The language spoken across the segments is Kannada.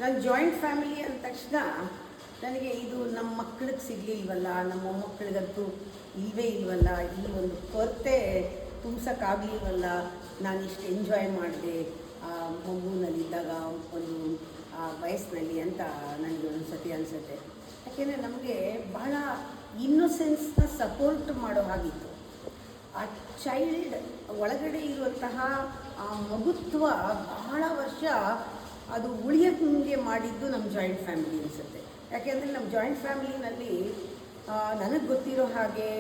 ನಾನು ಜಾಯಿಂಟ್ ಫ್ಯಾಮಿಲಿ ಅಂದ ತಕ್ಷಣ ನನಗೆ ಇದು ನಮ್ಮ ಮಕ್ಕಳಿಗೆ ಸಿಗಲಿಲ್ವಲ್ಲ, ನಮ್ಮ ಮೊಮ್ಮಕ್ಕಳಿಗಂತೂ ಇಲ್ಲವೇ ಇಲ್ವಲ್ಲ, ಈ ಒಂದು ಕೊರತೆ ತುಂಬಿಸೋಕ್ಕಾಗಲಿಲ್ವಲ್ಲ, ನಾನು ಇಷ್ಟು ಎಂಜಾಯ್ ಮಾಡಿದೆ ಆ ಮಗುವಿನಲ್ಲಿದ್ದಾಗ ಒಂದು ಆ ವಯಸ್ಸಿನಲ್ಲಿ ಅಂತ ನನಗೆ ಒಂದು ಸತಿ ಅನಿಸುತ್ತೆ. ಯಾಕೆಂದರೆ ನಮಗೆ ಬಹಳ ಇನ್ನೊಸೆನ್ಸ್ನ ಸಪೋರ್ಟ್ ಮಾಡೋ ಹಾಗಿತ್ತು. ಆ ಚೈಲ್ಡ್ ಒಳಗಡೆ ಇರುವಂತಹ ಆ ಮಗುತ್ವ ಬಹಳ ವರ್ಷ ಅದು ಉಳಿಯೋಕ್ಕೆ ಮಾಡಿದ್ದು ನಮ್ಮ ಜಾಯಿಂಟ್ ಫ್ಯಾಮಿಲಿ ಅನಿಸುತ್ತೆ. ಯಾಕೆಂದರೆ ನಮ್ಮ ಜಾಯಿಂಟ್ ಫ್ಯಾಮಿಲಿನಲ್ಲಿ ನನಗೆ ಗೊತ್ತಿರೋ ಹಾಗೆ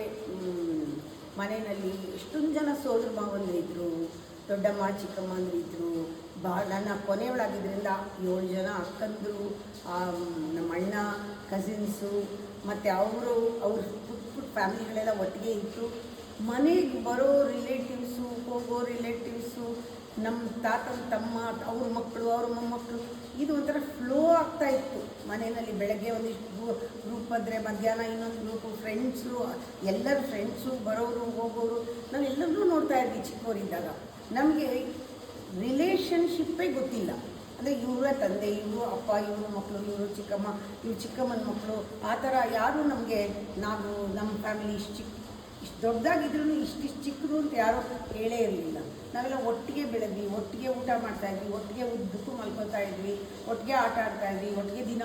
ಮನೆಯಲ್ಲಿ ಎಷ್ಟೊಂದು ಜನ ಸೋದರ ಮಾವಂದಿರಿದ್ದರು, ದೊಡ್ಡಮ್ಮ ಚಿಕ್ಕಮ್ಮಂದಿರಿದ್ದರು. ನನ್ನ ಕೊನೆಯವಳಾಗಿದ್ದರಿಂದ 7 ಜನ ಅಕ್ಕಂದರು, ನಮ್ಮ ಅಣ್ಣ, ಕಸಿನ್ಸು ಮತ್ತು ಅವ್ರ ಪುಟ್ಟ ಫ್ಯಾಮಿಲಿಗಳೆಲ್ಲ ಒಟ್ಟಿಗೆ ಇತ್ತು. ಮನೆಗೆ ಬರೋ ರಿಲೇಟಿವ್ಸು, ಹೋಗೋ ರಿಲೇಟಿವ್ಸು, ನಮ್ಮ ತಾತನ ತಮ್ಮ, ಅವ್ರ ಮಕ್ಕಳು, ಅವ್ರ ಮೊಮ್ಮಕ್ಕಳು, ಇದು ಒಂಥರ ಫ್ಲೋ ಆಗ್ತಾಯಿತ್ತು ಮನೆಯಲ್ಲಿ. ಬೆಳಗ್ಗೆ ಒಂದಿಷ್ಟು ಗ್ರೂಪ್ ಬಂದರೆ ಮಧ್ಯಾಹ್ನ ಇನ್ನೊಂದು ಗ್ರೂಪು, ಫ್ರೆಂಡ್ಸು, ಎಲ್ಲರ ಫ್ರೆಂಡ್ಸು ಬರೋರು ಹೋಗೋರು ನಾವೆಲ್ಲರೂ ನೋಡ್ತಾ ಇದ್ವಿ ಚಿಕ್ಕವರಿದ್ದಾಗ. ನಮಗೆ ರಿಲೇಷನ್ಶಿಪ್ಪೇ ಗೊತ್ತಿಲ್ಲ. ಅಂದರೆ ಇವರ ತಂದೆ, ಇವರು ಅಪ್ಪ, ಇವರು ಮಕ್ಕಳು, ಇವರು ಚಿಕ್ಕಮ್ಮ, ಇವ್ರು ಚಿಕ್ಕಮ್ಮನ ಮಕ್ಕಳು, ಆ ಥರ ಯಾರೂ ನಮಗೆ ನಮ್ಮ ಫ್ಯಾಮಿಲಿ ಇಷ್ಟು ದೊಡ್ಡದಾಗಿದ್ರೂ ಇಷ್ಟಿಷ್ಟು ಚಿಕ್ಕದು ಅಂತ ಯಾರೋ ಹೇಳೇ ಇರಲಿಲ್ಲ. ನಾವೆಲ್ಲ ಒಟ್ಟಿಗೆ ಬೆಳೆದ್ವಿ, ಒಟ್ಟಿಗೆ ಊಟ ಮಾಡ್ತಾಯಿದ್ವಿ, ಒಟ್ಟಿಗೆ ಉದ್ದಕ್ಕೂ ಮಲ್ಕೊತಾ ಇದ್ವಿ, ಒಟ್ಟಿಗೆ ಆಟ ಆಡ್ತಾಯಿದ್ವಿ, ಒಟ್ಟಿಗೆ ದಿನ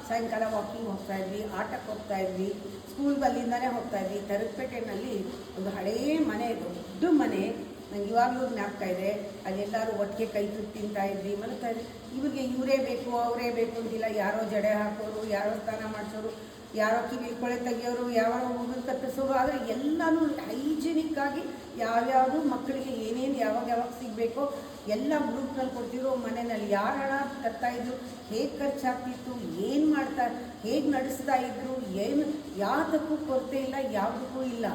ಸಾಯಂಕಾಲ ವಾಕಿಂಗ್ ಹೋಗ್ತಾಯಿದ್ವಿ, ಆಟಕ್ಕೆ ಹೋಗ್ತಾಯಿದ್ವಿ, ಸ್ಕೂಲ್ಗೆ ಅಲ್ಲಿಂದನೇ ಹೋಗ್ತಾಯಿದ್ವಿ. ತರಕಪೇಟೆಯಲ್ಲಿ ಒಂದು ಹಳೆಯ ಮನೆ, ದೊಡ್ಡ ಮನೆ, ನಂಗೆ ಇವಾಗಲೂ ಜ್ಞಾಪಕ ಇದೆ. ಅಲ್ಲೆಲ್ಲರೂ ಒಟ್ಟಿಗೆ ಕೈ ತುತ್ತು ತಿಂತಾಯಿದ್ವಿ, ಮಲ್ತಾಯಿದ್ವಿ. ಇವ್ರಿಗೆ ಇವರೇ ಬೇಕು ಅವರೇ ಬೇಕು ಅಂತಿಲ್ಲ. ಯಾರೋ ಜಡೆ ಹಾಕೋರು, ಯಾರೋ ಸ್ನಾನ ಮಾಡಿಸೋರು, ಯಾರೋ ಕಿವಿ ಕೊಳೆ ತೆಗಿಯೋರು, ಯಾರೋ ಹೂವಿನ ಕತ್ತರಿಸೋರು. ಆದರೆ ಎಲ್ಲನೂ ಹೈಜಿನಿಕ್ಕಾಗಿ ಯಾವ್ಯಾವುದು ಮಕ್ಕಳಿಗೆ ಏನೇನು ಯಾವಾಗ ಸಿಗಬೇಕೋ ಎಲ್ಲ ಗ್ರೂಪ್ನಲ್ಲಿ ಕೊಡ್ತಿರೋ. ಮನೆಯಲ್ಲಿ ಯಾರು ಹಣ ತರ್ತಾಯಿದ್ರು, ಹೇಗೆ ಖರ್ಚಾಗ್ತಿತ್ತು, ಏನು ಹೇಗೆ ನಡೆಸ್ತಾ ಇದ್ರು, ಏನು ಯಾವುದಕ್ಕೂ ಕೊರತೆ ಇಲ್ಲ, ಯಾವುದಕ್ಕೂ ಇಲ್ಲ.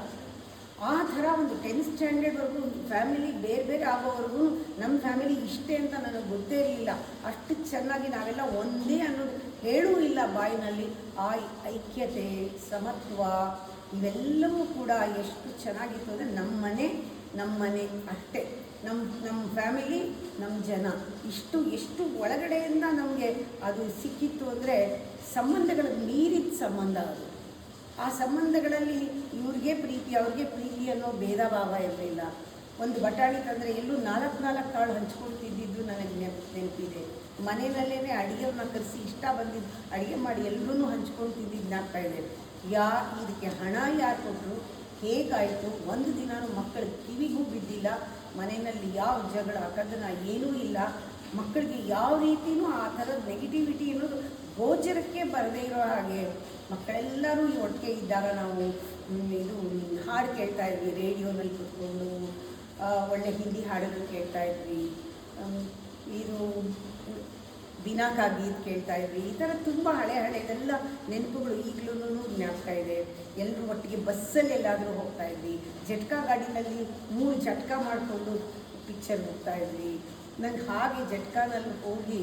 ಆ ಥರ ಒಂದು 10th ಸ್ಟ್ಯಾಂಡರ್ಡ್ವರೆಗೂ ಫ್ಯಾಮಿಲಿ ಬೇರೆ ಬೇರೆ ಆಗೋವರೆಗೂ ನಮ್ಮ ಫ್ಯಾಮಿಲಿ ಇಷ್ಟೇ ಅಂತ ನನಗೆ ಗೊತ್ತೇ ಇರಲಿಲ್ಲ. ಅಷ್ಟು ಚೆನ್ನಾಗಿ ನಾವೆಲ್ಲ ಒಂದೇ ಅನ್ನೋದು ಹೇಳೂ ಇಲ್ಲ ಬಾಯಿನಲ್ಲಿ. ಆ ಐಕ್ಯತೆ, ಸಮತ್ವ ಇವೆಲ್ಲವೂ ಕೂಡ ಎಷ್ಟು ಚೆನ್ನಾಗಿತ್ತು ಅಂದರೆ ನಮ್ಮ ಮನೆ ಅಷ್ಟೇ, ನಮ್ಮ ಫ್ಯಾಮಿಲಿ, ನಮ್ಮ ಜನ, ಎಷ್ಟು ಒಳಗಡೆಯಿಂದ ನಮಗೆ ಅದು ಸಿಕ್ಕಿತ್ತು ಅಂದರೆ ಸಂಬಂಧಗಳಿಗೆ ಮೀರಿದ ಸಂಬಂಧ ಅದು. ಆ ಸಂಬಂಧಗಳಲ್ಲಿ ಇವ್ರಿಗೆ ಪ್ರೀತಿ ಅವ್ರಿಗೆ ಪ್ರೀತಿ ಅನ್ನೋ ಭೇದ ಭಾವ ಇರಲಿಲ್ಲ. ಒಂದು ಬಟಾಣಿ ತಂದರೆ ಎಲ್ಲೂ 4 ಕಾಳು ಹಂಚ್ಕೊಳ್ತಿದ್ದಿದ್ದು ನನಗೆ ನೆನಪಿದೆ. ಮನೆಯಲ್ಲೇ ಅಡುಗೆಯವ್ರನ್ನ ಕರೆಸಿ ಇಷ್ಟ ಬಂದಿದ್ದು ಅಡುಗೆ ಮಾಡಿ ಎಲ್ಲರೂ ಹಂಚ್ಕೊಂಡು ತಿಂದಿದ್ದು ಜ್ಞಾಪಕ ಇದೆ. ಇದಕ್ಕೆ ಹಣ ಯಾರು ಕೊಟ್ಟರು, ಹೇಗಾಯಿತು, ಒಂದು ದಿನಾನು ಮಕ್ಕಳ ಕಿವಿಗೂ ಬಿದ್ದಿಲ್ಲ. ಮನೆಯಲ್ಲಿ ಯಾವ ಜಗಳ ಕದನ ಏನೂ ಇಲ್ಲ. ಮಕ್ಕಳಿಗೆ ಯಾವ ರೀತಿಯೂ ಆ ಥರದ ನೆಗೆಟಿವಿಟಿ ಅನ್ನೋದು ಗೋಚರಕ್ಕೆ ಬರದೇ ಇರೋ ಹಾಗೆ ಮಕ್ಕಳೆಲ್ಲರೂ ಒಟ್ಟಿಗೆ ಇದ್ದಾಗ ನಾವು ಇದು ಹಾಡು ಕೇಳ್ತಾಯಿದ್ವಿ, ರೇಡಿಯೋನಲ್ಲಿ ಕೂತ್ಕೊಂಡು ಒಳ್ಳೆ ಹಿಂದಿ ಹಾಡುಗಳು ಕೇಳ್ತಾಯಿದ್ವಿ, ಇದು ದಿನಾಕ ಗೀತ್ ಕೇಳ್ತಾಯಿದ್ವಿ. ಈ ಥರ ತುಂಬ ಹಳೆದೆಲ್ಲ ನೆನಪುಗಳು ಈಗಲೂ ಜ್ಞಾಪಕ ಇದೆ. ಎಲ್ಲರೂ ಒಟ್ಟಿಗೆ ಬಸ್ಸಲ್ಲಿ ಎಲ್ಲಾದರೂ ಹೋಗ್ತಾಯಿದ್ವಿ, ಜಟ್ಕಾ ಗಾಡಿನಲ್ಲಿ 3 ಜಟ್ಕಾ ಮಾಡಿಕೊಂಡು ಪಿಕ್ಚರ್ ಹೋಗ್ತಾಯಿದ್ವಿ. ನಂಗೆ ಹಾಗೆ ಜಟ್ಕಾನಲ್ಲಿ ಹೋಗಿ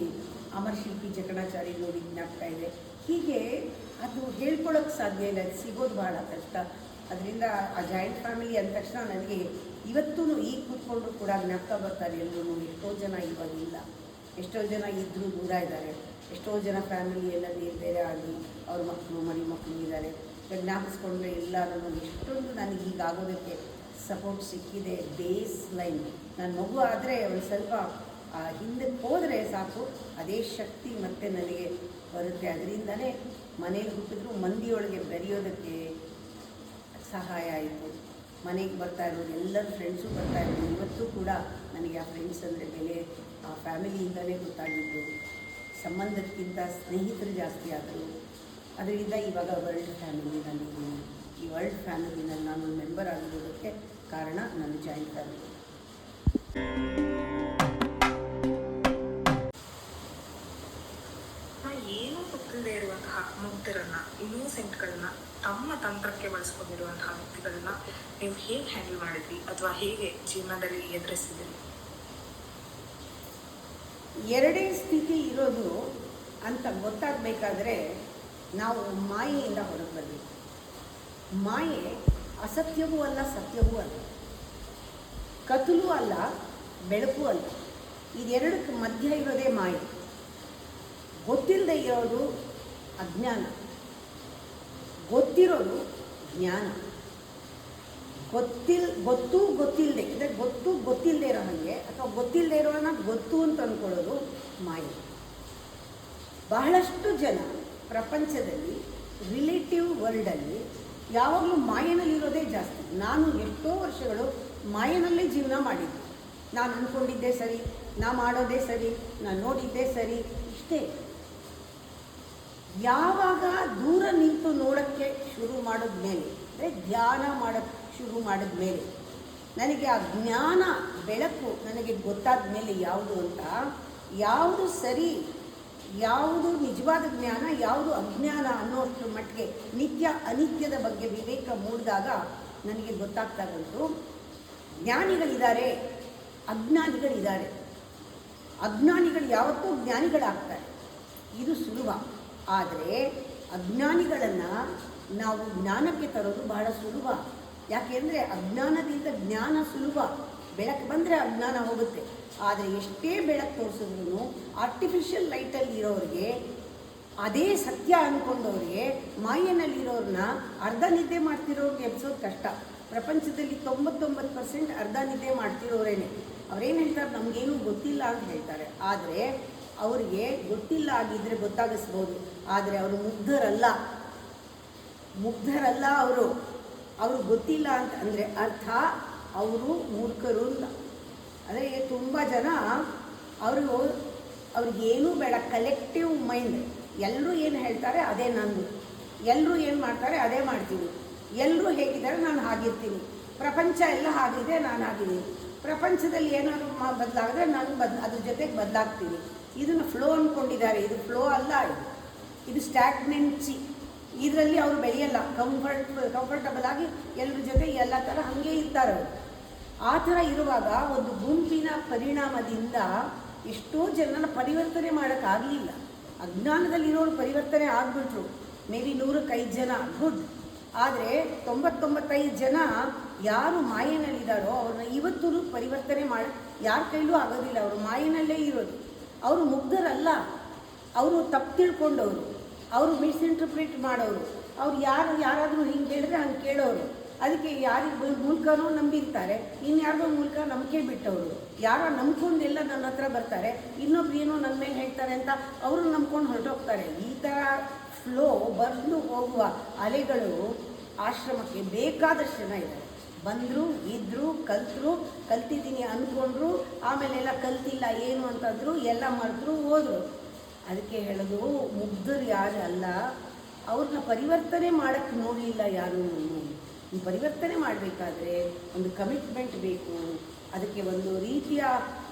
ಅಮರಶಿಲ್ಪಿ ಜಕಣಾಚಾರಿ ನೋಡಿ ಜ್ಞಾಪಕ ಇದೆ. ಹೀಗೆ ಅದು ಹೇಳ್ಕೊಳ್ಳೋಕ್ಕೆ ಸಾಧ್ಯ ಇಲ್ಲ, ಅದು ಸಿಗೋದು ಭಾಳ ಕಷ್ಟ. ಅದರಿಂದ ಆ ಜಾಯಿಂಟ್ ಫ್ಯಾಮಿಲಿ ಅಂದ ತಕ್ಷಣ ನನಗೆ ಇವತ್ತೂ ಈಗ ಕೂತ್ಕೊಂಡ್ರು ಕೂಡ ಜ್ಞಾಪಕ ಬರ್ತಾರೆ ಎಲ್ಲರೂ. ಎಷ್ಟೋ ಜನ ಇವಾಗಿಲ್ಲ, ಎಷ್ಟೋ ಜನ ಇದ್ದರೂ ದೂರ ಇದ್ದಾರೆ, ಎಷ್ಟೋ ಜನ ಫ್ಯಾಮಿಲಿ ಎಲ್ಲ ಬೇರೆ ಆಗಿ ಅವ್ರ ಮಕ್ಕಳು ಮಕ್ಕಳು ಇದ್ದಾರೆ. ಜ್ಞಾಪಿಸ್ಕೊಂಡ್ರೆ ಎಲ್ಲರೂ ಎಷ್ಟೊಂದು ನನಗೆ ಹೀಗಾಗೋದಕ್ಕೆ ಸಪೋರ್ಟ್ ಸಿಕ್ಕಿದೆ. ಬೇಸ್ ಲೈನ್ ನನ್ನ ಮಗು ಆದರೆ ಒಂದು ಸ್ವಲ್ಪ ಹಿಂದಕ್ಕೆ ಹೋದರೆ ಸಾಕು, ಅದೇ ಶಕ್ತಿ ಮತ್ತೆ ನನಗೆ ಬರುತ್ತೆ. ಅದರಿಂದಲೇ ಮನೇಲಿ ಹುಟ್ಟಿದ್ರು ಮಂದಿಯೊಳಗೆ ಬೆರೆಯೋದಕ್ಕೆ ಸಹಾಯ ಆಯಿತು. ಮನೆಗೆ ಬರ್ತಾ ಇರೋರು ಎಲ್ಲರ ಫ್ರೆಂಡ್ಸು ಬರ್ತಾಯಿದ್ರು. ಇವತ್ತು ಕೂಡ ನನಗೆ ಆ ಫ್ರೆಂಡ್ಸ್ ಅಂದರೆ ಬೆಲೆ ಆ ಫ್ಯಾಮಿಲಿಯಿಂದಲೇ ಗೊತ್ತಾಗಿದ್ದು. ಸಂಬಂಧಕ್ಕಿಂತ ಸ್ನೇಹಿತರು ಜಾಸ್ತಿ ಆದರು. ಅದರಿಂದ ಇವಾಗ ವರ್ಲ್ಡ್ ಫ್ಯಾಮಿಲಿನಲ್ಲಿದ್ದೀನಿ. ಈ ವರ್ಲ್ಡ್ ಫ್ಯಾಮಿಲಿನಲ್ಲಿ ನಾನು ಮೆಂಬರ್ ಆಗಿರೋದಕ್ಕೆ ಕಾರಣ ನನ್ನ ಜಾಯಿಂಟ್ ಫ್ಯಾಮಿಲಿ. ಏನೂ ಗೊತ್ತಿಲ್ಲದೆ ಇರುವಂತಹ ಮುಗ್ಧರನ್ನ, ಇನ್ನೋಸೆಂಟ್ಗಳನ್ನ ತಮ್ಮ ತಂತ್ರಕ್ಕೆ ಬಳಸ್ಕೊಂಡಿರುವಂತಹ ವ್ಯಕ್ತಿಗಳನ್ನ ನೀವು ಹೇಗೆ ಹ್ಯಾಂಡಲ್ ಮಾಡಿದ್ರಿ ಅಥವಾ ಹೇಗೆ ಜೀವನದಲ್ಲಿ ಎದುರಿಸಿದ್ರಿ? ಎರಡೇ ಸ್ಥಿತಿ ಇರೋದು ಅಂತ ಗೊತ್ತಾಗಬೇಕಾದ್ರೆ ನಾವು ಮಾಯೆಯಿಂದ ಹೊರಗೆ ಬರಬೇಕು. ಮಾಯೆ ಅಸತ್ಯವೂ ಅಲ್ಲ, ಸತ್ಯವೂ ಅಲ್ಲ, ಕತ್ತಲೂ ಅಲ್ಲ, ಬೆಳಕು ಅಲ್ಲ. ಇದೆರಡಕ್ಕೆ ಮಧ್ಯ ಇರೋದೇ ಮಾಯೆ. ಗೊತ್ತಿಲ್ಲದೆ ಇರೋದು ಅಜ್ಞಾನ, ಗೊತ್ತಿರೋದು ಜ್ಞಾನ. ಗೊತ್ತಿಲ್ಲದೆ ಅಂದರೆ ಗೊತ್ತಿಲ್ಲದೆ ಇರೋ ಹಾಗೆ ಅಥವಾ ಗೊತ್ತಿಲ್ಲದೆ ಇರೋನ ಗೊತ್ತು ಅಂತ ಅಂದ್ಕೊಳ್ಳೋದು ಮಾಯೆ. ಬಹಳಷ್ಟು ಜನ ಪ್ರಪಂಚದಲ್ಲಿ ರಿಲೇಟಿವ್ ವರ್ಲ್ಡಲ್ಲಿ ಯಾವಾಗಲೂ ಮಾಯನಲ್ಲಿರೋದೇ ಜಾಸ್ತಿ. ನಾನು ಎಷ್ಟೋ ವರ್ಷಗಳು ಮಾಯನಲ್ಲೇ ಜೀವನ ಮಾಡಿದ್ದೆ. ನಾನು ಅಂದ್ಕೊಂಡಿದ್ದೆ ಸರಿ, ನಾ ಮಾಡೋದೇ ಸರಿ, ನಾನು ನೋಡಿದ್ದೇ ಸರಿ, ಇಷ್ಟೇ. ಯಾವಾಗ ದೂರ ನಿಂತು ನೋಡೋಕ್ಕೆ ಶುರು ಮಾಡಿದ್ಮೇಲೆ, ಅಂದರೆ ಧ್ಯಾನ ಮಾಡೋಕ್ಕೆ ಶುರು ಮಾಡಿದ್ಮೇಲೆ, ನನಗೆ ಆ ಜ್ಞಾನ ಬೆಳಕು ನನಗೆ ಗೊತ್ತಾದ ಮೇಲೆ ಯಾವುದು ಅಂತ, ಯಾವುದು ಸರಿ, ಯಾವುದು ನಿಜವಾದ ಜ್ಞಾನ, ಯಾವುದು ಅಜ್ಞಾನ ಅನ್ನೋಷ್ಟು ಮಟ್ಟಿಗೆ ನಿತ್ಯ ಅನಿತ್ಯದ ಬಗ್ಗೆ ವಿವೇಕ ಮೂಡಿದಾಗ ನನಗೆ ಗೊತ್ತಾಗ್ತಾ ಬಂತು, ಜ್ಞಾನಿಗಳಿದ್ದಾರೆ, ಅಜ್ಞಾನಿಗಳಿದ್ದಾರೆ. ಅಜ್ಞಾನಿಗಳು ಯಾವತ್ತೂ ಜ್ಞಾನಿಗಳಾಗ್ತಾರೆ, ಇದು ಸುಲಭ. ಆದರೆ ಅಜ್ಞಾನಿಗಳನ್ನು ನಾವು ಜ್ಞಾನಕ್ಕೆ ತರೋದು ಬಹಳ ಸುಲಭ. ಯಾಕೆಂದರೆ ಅಜ್ಞಾನದಿಂದ ಜ್ಞಾನ ಸುಲಭ. ಬೆಳಕು ಬಂದರೆ ಅಜ್ಞಾನ ಹೋಗುತ್ತೆ. ಆದರೆ ಎಷ್ಟೇ ಬೆಳಕು ತೋರಿಸಿದ್ರು ಆರ್ಟಿಫಿಷಿಯಲ್ ಲೈಟಲ್ಲಿ ಇರೋರಿಗೆ, ಅದೇ ಸತ್ಯ ಅಂದ್ಕೊಂಡವ್ರಿಗೆ, ಮಾಯನಲ್ಲಿರೋರನ್ನ ಅರ್ಧ ನಿದ್ದೆ ಮಾಡ್ತಿರೋರಿಗೆ ಎಬ್ಸೋದು ಕಷ್ಟ. ಪ್ರಪಂಚದಲ್ಲಿ 99% ಅರ್ಧ ನಿದ್ದೆ ಮಾಡ್ತಿರೋರೇನೆ. ಅವ್ರೇನು ಹೇಳ್ತಾರೆ, ನಮಗೇನು ಗೊತ್ತಿಲ್ಲ ಅಂತ ಹೇಳ್ತಾರೆ. ಆದರೆ ಅವರಿಗೆ ಗೊತ್ತಿಲ್ಲ ಆಗಿದ್ದರೆ ಗೊತ್ತಾಗಿಸ್ಬೋದು. ಆದರೆ ಅವರು ಮುಗ್ಧರಲ್ಲ. ಅವರು ಗೊತ್ತಿಲ್ಲ ಅಂತ ಅಂದರೆ ಅರ್ಥ ಅವರು ಮೂರ್ಖರು ಅಂತ. ಅಂದರೆ ತುಂಬ ಜನ ಅವ್ರಿಗೇನೂ ಬೇಡ, ಕಲೆಕ್ಟಿವ್ ಮೈಂಡ್. ಎಲ್ಲರೂ ಏನು ಹೇಳ್ತಾರೆ ಅದೇ ನಂದು, ಎಲ್ಲರೂ ಏನು ಮಾಡ್ತಾರೆ ಅದೇ ಮಾಡ್ತೀನಿ, ಎಲ್ಲರೂ ಹೇಗಿದ್ದಾರೆ ನಾನು ಹಾಗಿರ್ತೀನಿ, ಪ್ರಪಂಚ ಎಲ್ಲ ಹಾಗಿದೆ ನಾನು ಹಾಗಿದ್ದೀನಿ, ಪ್ರಪಂಚದಲ್ಲಿ ಏನಾದರೂ ಬದಲಾಗಿದ್ರೆ ನಾನು ಅದ್ರ ಜೊತೆಗೆ ಬದಲಾಗ್ತೀನಿ. ಇದನ್ನು ಫ್ಲೋ ಅಂದ್ಕೊಂಡಿದ್ದಾರೆ. ಇದು ಫ್ಲೋ ಅಲ್ಲ, ಇದು ಸ್ಟ್ಯಾಗ್ನೆನ್ಸಿ. ಇದರಲ್ಲಿ ಅವರು ಬೆಳೆಯಲ್ಲ. ಕಂಫರ್ಟಬಲ್ ಆಗಿ ಎಲ್ಲರ ಜೊತೆ ಎಲ್ಲ ಥರ ಹಾಗೆ ಇರ್ತಾರೆ ಅವರು. ಆ ಥರ ಇರುವಾಗ ಒಂದು ಗುಂಪಿನ ಪರಿಣಾಮದಿಂದ ಎಷ್ಟೋ ಜನನ ಪರಿವರ್ತನೆ ಮಾಡೋಕ್ಕಾಗಲಿಲ್ಲ. ಅಜ್ಞಾನದಲ್ಲಿರೋರು ಪರಿವರ್ತನೆ ಆಗಿಬಿಟ್ರು. ಮೇ ಬಿ 100ಕ್ಕೆ 5 ಜನ ಗುಡ್. ಆದರೆ 99 ಜನ ಯಾರು ಮಾಯೆನಲ್ಲಿದ್ದಾರೋ ಅವ್ರನ್ನ ಇವತ್ತೂ ಪರಿವರ್ತನೆ ಮಾಡಿ ಯಾರ ಕೈಲೂ ಆಗೋದಿಲ್ಲ. ಅವರು ಮಾಯೆನಲ್ಲೇ ಇರೋದು. ಅವರು ಮುಗ್ಧರಲ್ಲ, ಅವರು ತಪ್ಪು ತಿಳ್ಕೊಂಡವರು, ಅವರು ಮಿಸ್ಇಂಟರ್ಪ್ರಿಟ್ ಮಾಡೋರು, ಅವ್ರು ಯಾರಾದರೂ ಹಿಂಗೆ ಹೇಳಿದ್ರೆ ಹಂಗೆ ಕೇಳೋರು. ಅದಕ್ಕೆ ಯಾರಿಗೆ ಮೂಲಕನೂ ನಂಬಿರ್ತಾರೆ, ಇನ್ಯಾರ್ದೋ ಮೂಲಕ ನಂಬಿಕೆ ಬಿಟ್ಟವರು. ಯಾರೋ ನಂಬ್ಕೊಂಡೆಲ್ಲ ನನ್ನ ಹತ್ರ ಬರ್ತಾರೆ, ಇನ್ನೊಬ್ರು ಏನೋ ನನ್ನ ಮೇಲೆ ಹೇಳ್ತಾರೆ ಅಂತ ಅವರು ನಂಬ್ಕೊಂಡು ಹೊರಟೋಗ್ತಾರೆ. ಈ ಥರ ಫ್ಲೋ ಬಂದು ಹೋಗುವ ಅಲೆಗಳು ಆಶ್ರಮಕ್ಕೆ ಬೇಕಾದಷ್ಟು ಜನ ಇದ್ದಾರೆ. ಬಂದರು, ಇದ್ದರು, ಕಲ್ತಿದ್ದೀನಿ ಅಂದ್ಕೊಂಡ್ರು, ಆಮೇಲೆಲ್ಲ ಕಲ್ತಿಲ್ಲ ಏನು ಅಂತಂದರು, ಎಲ್ಲ ಮರೆತರು, ಹೋದರು. ಅದಕ್ಕೆ ಹೇಳೋದು, ಮುಗ್ಧರು ಯಾರು ಅಲ್ಲ, ಅವ್ರನ್ನ ಪರಿವರ್ತನೆ ಮಾಡೋಕ್ಕೆ ನೋಡಲಿಲ್ಲ ಯಾರೂ. ಪರಿವರ್ತನೆ ಮಾಡಬೇಕಾದ್ರೆ ಒಂದು ಕಮಿಟ್ಮೆಂಟ್ ಬೇಕು, ಅದಕ್ಕೆ ಒಂದು ರೀತಿಯ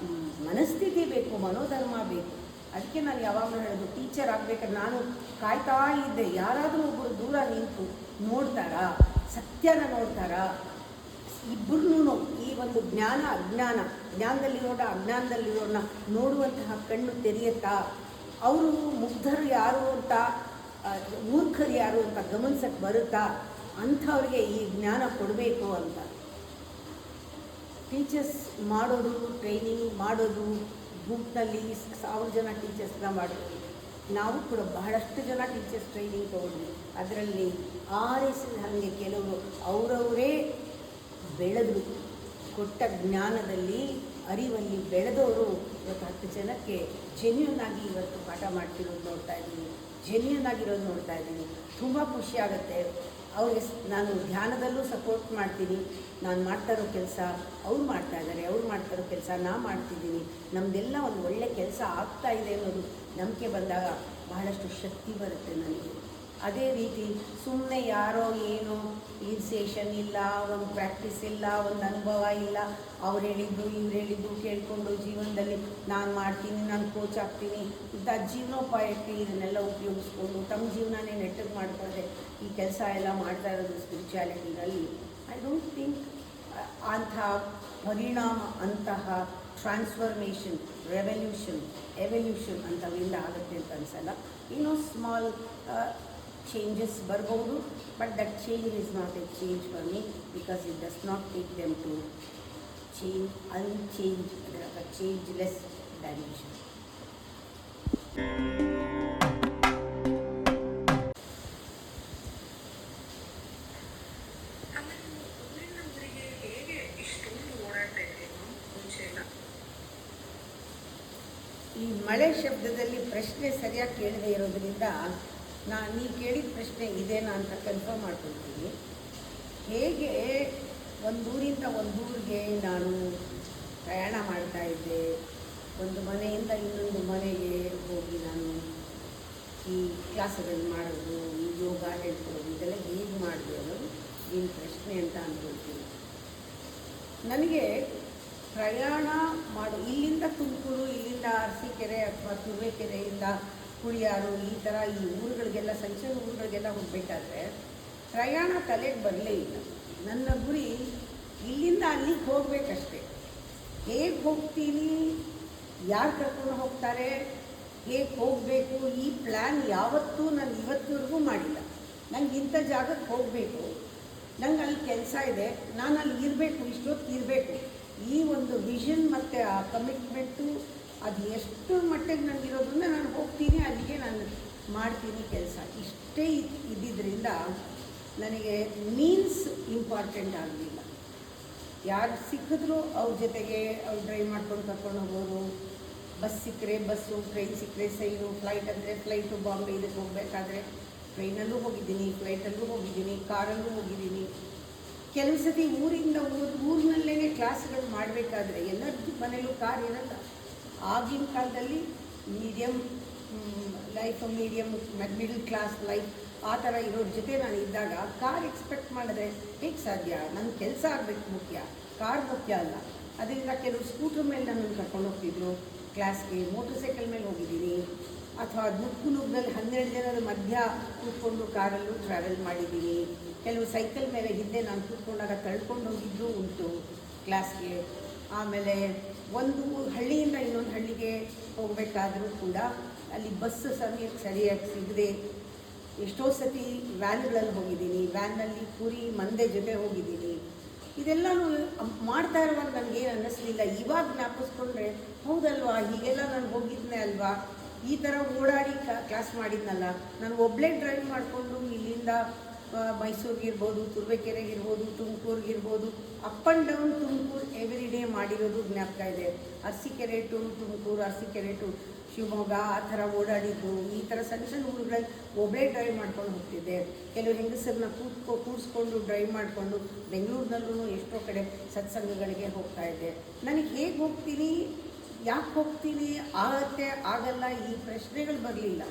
ಮನಸ್ಥಿತಿ ಬೇಕು, ಮನೋಧರ್ಮ ಬೇಕು. ಅದಕ್ಕೆ ನಾನು ಯಾವಾಗಲೂ ಹೇಳೋದು, ಟೀಚರ್ ಆಗಬೇಕಾದ್ರೆ ನಾನು ಕಾಯ್ತಾ ಇದ್ದೆ, ಯಾರಾದರೂ ಒಬ್ಬರು ದೂರ ನಿಂತು ನೋಡ್ತಾರಾ, ಸತ್ಯನ ನೋಡ್ತಾರಾ, ಇಬ್ಬರೂ ಈ ಒಂದು ಜ್ಞಾನದಲ್ಲಿರೋಣ ಅಜ್ಞಾನದಲ್ಲಿರೋಣ ನೋಡುವಂತಹ ಕಣ್ಣು ತೆರೆಯುತ್ತಾ, ಅವರು ಮುಗ್ಧರು ಯಾರು ಅಂತ, ಮೂರ್ಖರು ಯಾರು ಅಂತ ಗಮನಿಸಕ್ಕೆ ಬರುತ್ತಾ, ಅಂಥವ್ರಿಗೆ ಈ ಜ್ಞಾನ ಕೊಡಬೇಕು ಅಂತ ಟೀಚರ್ಸ್ ಮಾಡೋದು, ಟ್ರೈನಿಂಗ್ ಮಾಡೋದು, ಗುಂಪಿನಲ್ಲಿ 1000 ಜನ ಟೀಚರ್ಸ್ನ ಮಾಡೋದು. ನಾವು ಕೂಡ ಬಹಳಷ್ಟು ಜನ ಟೀಚರ್ಸ್ ಟ್ರೈನಿಂಗ್ ತೊಗೊಂಡ್ವಿ. ಅದರಲ್ಲಿ ಆರಿಸಿದ ಹಾಗೆ ಕೆಲವರು ಅವರವರೇ ಬೆಳೆದರು, ಕೊಟ್ಟ ಜ್ಞಾನದಲ್ಲಿ ಅರಿವಲ್ಲಿ ಬೆಳೆದವರು ಇವತ್ತು 10 ಜನಕ್ಕೆ ಜೆನ್ಯೂನ್ ಆಗಿ ಇವತ್ತು ಪಾಠ ಮಾಡ್ತಿರೋದು ನೋಡ್ತಾ ಇದ್ದೀನಿ, ಜೆನ್ಯೂನ್ ಆಗಿರೋದು ನೋಡ್ತಾ ಇದ್ದೀನಿ. ತುಂಬ ಖುಷಿಯಾಗುತ್ತೆ. ಅವ್ರಿಗೆ ನಾನು ಧ್ಯಾನದಲ್ಲೂ ಸಪೋರ್ಟ್ ಮಾಡ್ತೀನಿ. ನಾನು ಮಾಡ್ತಾ ಇರೋ ಕೆಲಸ ಅವ್ರು ಮಾಡ್ತಾಯಿದ್ದಾರೆ, ಅವ್ರು ಮಾಡ್ತಾ ಇರೋ ಕೆಲಸ ನಾನು ಮಾಡ್ತಿದ್ದೀನಿ. ನಮ್ಮದೆಲ್ಲ ಒಂದು ಒಳ್ಳೆ ಕೆಲಸ ಆಗ್ತಾ ಇದೆ ಅನ್ನೋದು ನಂಬಿಕೆ ಬಂದಾಗ ಬಹಳಷ್ಟು ಶಕ್ತಿ ಬರುತ್ತೆ ನನಗೆ. ಅದೇ ರೀತಿ ಸುಮ್ಮನೆ ಯಾರೋ ಏನೋ ಇನ್ಸೇಷನ್ ಇಲ್ಲ, ಒಂದು ಪ್ರಾಕ್ಟೀಸ್ ಇಲ್ಲ, ಒಂದು ಅನುಭವ ಇಲ್ಲ, ಅವ್ರು ಹೇಳಿದ್ದು ಇವ್ರು ಹೇಳಿದ್ದು ಕೇಳಿಕೊಂಡು ಜೀವನದಲ್ಲಿ ನಾನು ಮಾಡ್ತೀನಿ, ನಾನು ಕೋಚ್ ಆಗ್ತೀನಿ ಇಂಥ ಜೀವನೋಪಾಯಕ್ಕೆ ಇದನ್ನೆಲ್ಲ ಉಪಯೋಗಿಸ್ಕೊಂಡು ತಮ್ಮ ಜೀವನನೇ ನೆಟ್ಟಗೆ ಮಾಡ್ಕೊಳ್ಳದೆ ಈ ಕೆಲಸ ಎಲ್ಲ ಮಾಡ್ತಾ ಇರೋದು ಸ್ಪಿರಿಚುಯಾಲಿಟಿನಲ್ಲಿ. ಐ ಡೋಂಟ್ ಥಿಂಕ್ ಅಂಥ ಪರಿಣಾಮ, ಅಂತಹ ಟ್ರಾನ್ಸ್ಫರ್ಮೇಷನ್, ಎವಲ್ಯೂಷನ್ ಅಂಥವಿಂದ ಆಗುತ್ತೆ ಅಂತ ಅನಿಸಲ್ಲ. ಏನೋ ಸ್ಮಾಲ್ changes ಬರ್ಬೋದು, but that change is not a change for me because it does not take them to change, unchange, a changeless dimension. ಮಳೆ ಶಬ್ದದಲ್ಲಿ ಪ್ರಶ್ನೆ ಸರಿಯಾಗಿ ಕೇಳದೇ ಇರೋದ್ರಿಂದ ನೀವು ಕೇಳಿದ ಪ್ರಶ್ನೆ ಇದೇನಾ ಅಂತ ಕನ್ಫರ್ಮ್ ಮಾಡ್ಕೊಳ್ತೀನಿ. ಹೇಗೆ ಒಂದೂರಿಂದ ಒಂದೂರಿಗೆ ನಾನು ಪ್ರಯಾಣ ಮಾಡ್ತಾ ಇದ್ದೆ, ಒಂದು ಮನೆಯಿಂದ ಇನ್ನೊಂದು ಮನೆಗೆ ಹೋಗಿ ನಾನು ಈ ಕ್ಲಾಸುಗಳು ಮಾಡೋದು, ಈ ಯೋಗ ಹೇಳ್ಕೊಡೋದು, ಇದೆಲ್ಲ ಹೇಗೆ ಮಾಡಿದೆ ಅನ್ನೋದು ಏನು ಪ್ರಶ್ನೆ ಅಂತ ಅಂದ್ಕೊಳ್ತೀನಿ. ನನಗೆ ಪ್ರಯಾಣ ಇಲ್ಲಿಂದ ತುಮಕೂರು, ಇಲ್ಲಿಂದ ಅರಸೀಕೆರೆ ಅಥವಾ ತುರುವೇಕೆರೆಯಿಂದ ಹುಳಿಯಾರು, ಈ ಥರ ಈ ಊರುಗಳಿಗೆಲ್ಲ ಸಣ್ಣ ಸಣ್ಣ ಊರುಗಳಿಗೆಲ್ಲ ಹೋಗಬೇಕಾದ್ರೆ ಪ್ರಯಾಣ ತಲೆಗೆ ಬರಲೇ ಇಲ್ಲ. ನನ್ನ ಗುರಿ ಇಲ್ಲಿಂದ ಅಲ್ಲಿಗೆ ಹೋಗಬೇಕಷ್ಟೆ. ಹೇಗೆ ಹೋಗ್ತೀನಿ, ಯಾರು ಕರ್ಕೊಂಡು ಹೋಗ್ತಾರೆ, ಹೇಗೆ ಹೋಗಬೇಕು, ಈ ಪ್ಲ್ಯಾನ್ ಯಾವತ್ತೂ ನಾನು ಇವತ್ತಿವರೆಗೂ ಮಾಡಿಲ್ಲ. ನಂಗೆ ಇಂಥ ಜಾಗಕ್ಕೆ ಹೋಗಬೇಕು, ನಂಗೆ ಅಲ್ಲಿ ಕೆಲಸ ಇದೆ, ನಾನು ಅಲ್ಲಿ ಇರಬೇಕು, ಇಷ್ಟೊತ್ತು ಇರಬೇಕು, ಈ ಒಂದು ವಿಷನ್ ಮತ್ತು ಆ ಕಮಿಟ್ಮೆಂಟು ಅದು ಎಷ್ಟು ಮಟ್ಟಿಗೆ ನನಗಿರೋದ್ರಿಂದ ನಾನು ಹೋಗ್ತೀನಿ, ಅಲ್ಲಿಗೆ ನಾನು ಮಾಡ್ತೀನಿ ಕೆಲಸ. ಇಷ್ಟೇ ಇದ್ದಿದ್ದರಿಂದ ನನಗೆ ಮೀನ್ಸ್ ಇಂಪಾರ್ಟೆಂಟ್ ಆಗಲಿಲ್ಲ. ಯಾರು ಸಿಕ್ಕಿದ್ರು ಅವ್ರ ಜೊತೆಗೆ ಅವ್ರು ಡ್ರೈವ್ ಮಾಡ್ಕೊಂಡು ಕರ್ಕೊಂಡು ಹೋಗೋರು. ಬಸ್ ಸಿಕ್ಕರೆ ಬಸ್ಸು, ಟ್ರೈನ್ ಸಿಕ್ಕರೆ ಟ್ರೈನು, ಫ್ಲೈಟ್ ಅಂದರೆ ಫ್ಲೈಟು. ಬಾಂಬೆ ಇದಕ್ಕೆ ಹೋಗಬೇಕಾದ್ರೆ ಟ್ರೈನಲ್ಲೂ ಹೋಗಿದ್ದೀನಿ, ಫ್ಲೈಟಲ್ಲೂ ಹೋಗಿದ್ದೀನಿ, ಕಾರಲ್ಲೂ ಹೋಗಿದ್ದೀನಿ. ಕೆಲವು ಸತಿ ಊರಿನಲ್ಲೇ ಕ್ಲಾಸ್ಗಳು ಮಾಡಬೇಕಾದ್ರೆ ಎಲ್ಲರ ಮನೇಲೂ ಕಾರ್ ಇರಲ್ಲ. ಆಗಿನ ಕಾಲದಲ್ಲಿ medium life, middle class life ಆ ಥರ ಇರೋರ ಜೊತೆ ನಾನು ಇದ್ದಾಗ ಕಾರ್ ಎಕ್ಸ್ಪೆಕ್ಟ್ ಮಾಡಿದ್ರೆ ಹೇಗೆ ಸಾಧ್ಯ? ನನ್ನ ಕೆಲಸ ಆಗಬೇಕು ಮುಖ್ಯ, ಕಾರ್ ಮುಖ್ಯ ಅಲ್ಲ. ಅದರಿಂದ ಕೆಲವು ಸ್ಕೂಟ್ರ್ ಮೇಲೆ ನನ್ನನ್ನು ಕರ್ಕೊಂಡು ಹೋಗ್ತಿದ್ರು ಕ್ಲಾಸ್ಗೆ. ಮೋಟರ್ ಸೈಕಲ್ ಮೇಲೆ ಹೋಗಿದ್ದೀನಿ, ಅಥವಾ ನುಗ್ಗಲ್ಲಿ 12 ಜನರ ಮಧ್ಯ ಕೂತ್ಕೊಂಡು ಕಾರಲ್ಲೂ ಟ್ರಾವೆಲ್ ಮಾಡಿದ್ದೀನಿ. ಕೆಲವು ಸೈಕಲ್ ಮೇಲೆ ಹಿಂದೆ ನಾನು ಕೂತ್ಕೊಂಡಾಗ ತಳ್ಕೊಂಡು ಹೋಗಿದ್ದು ಉಂಟು ಕ್ಲಾಸ್ಗೆ. ಆಮೇಲೆ ಒಂದು ಹಳ್ಳಿಯಿಂದ ಇನ್ನೊಂದು ಹಳ್ಳಿಗೆ ಹೋಗಬೇಕಾದ್ರೂ ಕೂಡ ಅಲ್ಲಿ ಬಸ್ ಸಮಯಕ್ಕೆ ಸರಿಯಾಗಿ ಸಿಗದೆ ಎಷ್ಟೋ ಸತಿ ವ್ಯಾನ್ಗಳಲ್ಲಿ ಹೋಗಿದ್ದೀನಿ, ವ್ಯಾನ್ನಲ್ಲಿ ಪೂರಿ ಮಂದೆ ಜೊತೆ ಹೋಗಿದ್ದೀನಿ. ಇದೆಲ್ಲನೂ ಮಾಡ್ತಾ ಇರುವಾಗ ನನಗೇನು ಅನ್ನಿಸ್ಲಿಲ್ಲ. ಇವಾಗ ಜ್ಞಾಪಿಸ್ಕೊಂಡ್ರೆ ಹೌದಲ್ವಾ, ಹೀಗೆಲ್ಲ ನಾನು ಹೋಗಿದ್ದೆ ಅಲ್ವಾ, ಈ ಥರ ಓಡಾಡಿ ಕ್ಲಾಸ್ ಮಾಡಿದ್ನಲ್ಲ. ನಾನು ಒಬ್ಬಳೇ ಡ್ರೈವ್ ಮಾಡಿಕೊಂಡು ಇಲ್ಲಿಂದ ಮೈಸೂರಿಗಿರ್ಬೋದು, ತುರುವೇಕೆರೆಗಿರ್ಬೋದು, ತುಮಕೂರಿಗಿರ್ಬೋದು, up and down Tumakuru every day ಮಾಡಿರೋದು ಜ್ಞಾಪಕ ಇದೆ. ಅರಸೀಕೆರೆ ಟು ತುಮಕೂರು, ಅರಸೀಕೆರೆ ಟು ಶಿವಮೊಗ್ಗ ಆ ಥರ ಓಡಾಡಿದ್ದು. ಈ ಥರ ಸಣ್ಣ ಸಣ್ಣ ಊರುಗಳಲ್ಲಿ ಒಬ್ಬಳೇ ಡ್ರೈವ್ ಮಾಡ್ಕೊಂಡು ಹೋಗ್ತಿದ್ದೆ. ಕೆಲವು ಹೆಂಗಸರನ್ನ ಕೂರಿಸ್ಕೊಂಡು ಡ್ರೈವ್ ಮಾಡಿಕೊಂಡು ಬೆಂಗಳೂರಿನಲ್ಲೂ ಎಷ್ಟೋ ಕಡೆ ಸತ್ಸಂಗಗಳಿಗೆ ಹೋಗ್ತಾ ಇದ್ದೆ. ನನಗೆ ಹೇಗೆ ಹೋಗ್ತೀನಿ, ಯಾಕೆ ಹೋಗ್ತೀನಿ, ಆಗತ್ತೆ ಆಗಲ್ಲ, ಈ ಪ್ರಶ್ನೆಗಳು ಬರಲಿಲ್ಲ.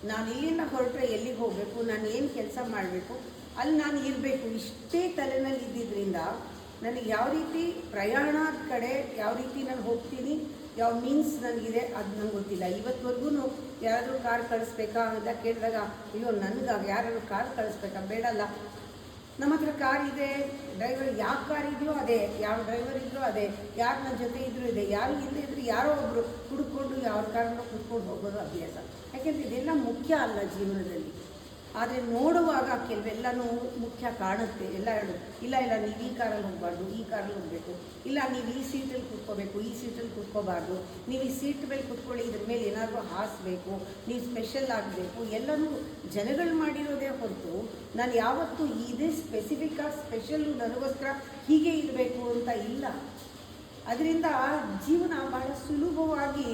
ನಾನು ಇಲ್ಲಿಂದ ಹೊರಟ್ರೆ ಎಲ್ಲಿಗೆ ಹೋಗಬೇಕು, ನಾನು ಏನು ಕೆಲಸ ಮಾಡಬೇಕು, ಅಲ್ಲಿ ನಾನು ಇರಬೇಕು, ಇಷ್ಟೇ ತಲೆನಲ್ಲಿ ಇದ್ದಿದ್ದರಿಂದ ನನಗೆ ಯಾವ ರೀತಿ ಪ್ರಯಾಣದ ಕಡೆ ಯಾವ ರೀತಿ ನಾನು ಹೋಗ್ತೀನಿ, ಯಾವ ಮೀನ್ಸ್ ನನಗಿದೆ ಅದು ನಂಗೆ ಗೊತ್ತಿಲ್ಲ. ಇವತ್ತುವರೆಗೂ ಯಾರಾದರೂ ಕಾರ್ ಕಳಿಸ್ಬೇಕಾ ಅಂತ ಕೇಳಿದಾಗ ಅಯ್ಯೋ ನನಗೆ ಯಾರಾದರೂ ಕಾರ್ ಕಳಿಸ್ಬೇಕಾ, ಬೇಡಲ್ಲ, ನಮ್ಮ ಹತ್ರ ಕಾರ್ ಇದೆ, ಡ್ರೈವರ್ ಯಾವ ಕಾರ್ ಇದೆಯೋ ಅದೇ, ಯಾವ ಡ್ರೈವರ್ ಇದ್ದರೂ ಅದೇ, ಯಾರು ನನ್ನ ಜೊತೆ ಇದ್ದರೂ ಇದೆ, ಯಾರು ಇಲ್ಲದೇ ಇದ್ದರೂ ಯಾರೋ ಒಬ್ಬರು ಹುಡುಕೊಂಡು ಯಾವ ಕಾರನ್ನು ಕುತ್ಕೊಂಡು ಹೋಗೋದು ಅಭ್ಯಾಸ. ಯಾಕೆಂದರೆ ಇದೆಲ್ಲ ಮುಖ್ಯ ಅಲ್ಲ ಜೀವನದಲ್ಲಿ. ಆದರೆ ನೋಡುವಾಗ ಕೆಲವೆಲ್ಲನೂ ಮುಖ್ಯ ಕಾಣುತ್ತೆ. ಎಲ್ಲ ಹೇಳು, ಇಲ್ಲ ನೀವು ಈ ಕಾರಲ್ಲಿ ಹೋಗಬಾರ್ದು, ಈ ಕಾರಲ್ಲಿ ಹೋಗಬೇಕು, ಇಲ್ಲ ನೀವು ಈ ಸೀಟಲ್ಲಿ ಕೂತ್ಕೋಬೇಕು, ಈ ಸೀಟಲ್ಲಿ ಕೂತ್ಕೋಬಾರ್ದು, ನೀವು ಈ ಸೀಟ್ ಮೇಲೆ ಕೂತ್ಕೊಳ್ಳಿ, ಇದ್ರ ಮೇಲೆ ಏನಾದರೂ ಹಾಸಬೇಕು, ನೀವು ಸ್ಪೆಷಲ್ ಆಗಬೇಕು, ಎಲ್ಲನೂ ಜನಗಳು ಮಾಡಿರೋದೇ ಹೊರತು ನಾನು ಯಾವತ್ತೂ ಇದೇ ಸ್ಪೆಸಿಫಿಕ್ಕಾಗಿ ಸ್ಪೆಷಲ್ಲು ನನಗೋಸ್ಕರ ಹೀಗೆ ಇರಬೇಕು ಅಂತ ಇಲ್ಲ. ಅದರಿಂದ ಜೀವನ ಭಾಳ ಸುಲಭವಾಗಿ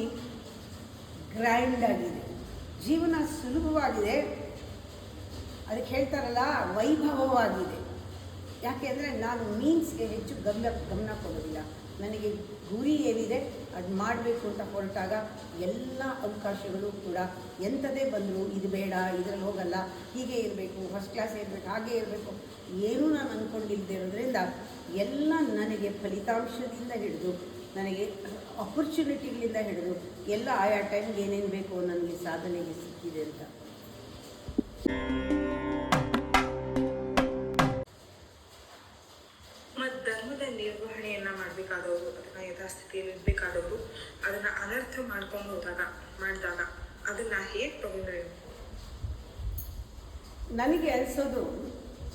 ಗ್ರ್ಯಾಂಡ್ ಆಗಿದೆ, ಜೀವನ ಸುಲಭವಾಗಿದೆ. ಅದಕ್ಕೆ ಹೇಳ್ತಾರಲ್ಲ ವೈಭವವಾಗಿದೆ. ಯಾಕೆಂದರೆ ನಾನು ಮೀನ್ಸ್ಗೆ ಹೆಚ್ಚು ಗಮನ ಕೊಡೋದಿಲ್ಲ. ನನಗೆ ಗುರಿ ಏನಿದೆ ಅದು ಮಾಡಬೇಕು ಅಂತ ಹೊರಟಾಗ ಎಲ್ಲ ಅವಕಾಶಗಳು ಕೂಡ ಎಂಥದೇ ಬಂದರೂ ಇದು ಬೇಡ, ಇದರಲ್ಲಿ ಹೋಗಲ್ಲ, ಹೀಗೆ ಇರಬೇಕು, ಫಸ್ಟ್ ಕ್ಲಾಸ್ ಇರಬೇಕು, ಹಾಗೆ ಇರಬೇಕು, ಏನೂ ನಾನು ಅಂದ್ಕೊಂಡಿಲ್ಲದೆ ಇರೋದ್ರಿಂದ ಎಲ್ಲ ನನಗೆ ಫಲಿತಾಂಶದಿಂದ ಹಿಡಿದು ನನಗೆ ಆಪರ್ಚುನಿಟಿಗಳಿಂದ ಹಿಡಿದು ಎಲ್ಲ ಆಯಾ ಟೈಮ್ಗೆ ಏನೇನು ಬೇಕೋ ನನಗೆ ಸಾಧನೆಗೆ ಸಿಕ್ಕಿದೆ ಅಂತ. ಮತ್ತು ಧರ್ಮದ ನಿರ್ವಹಣೆಯನ್ನು ಮಾಡಬೇಕಾದವರು, ಅದನ್ನು ಯಥಾಸ್ಥಿತಿಯಲ್ಲಿ ಇಡಬೇಕಾದವರು ಅದನ್ನು ಅನರ್ಥ ಮಾಡ್ಕೊಂಡು ಮಾಡಿದಾಗ ಅದನ್ನು ಹೇಗೆ ತಗೊಂಡ್ರೆ? ನನಗೆ ಅನಿಸೋದು,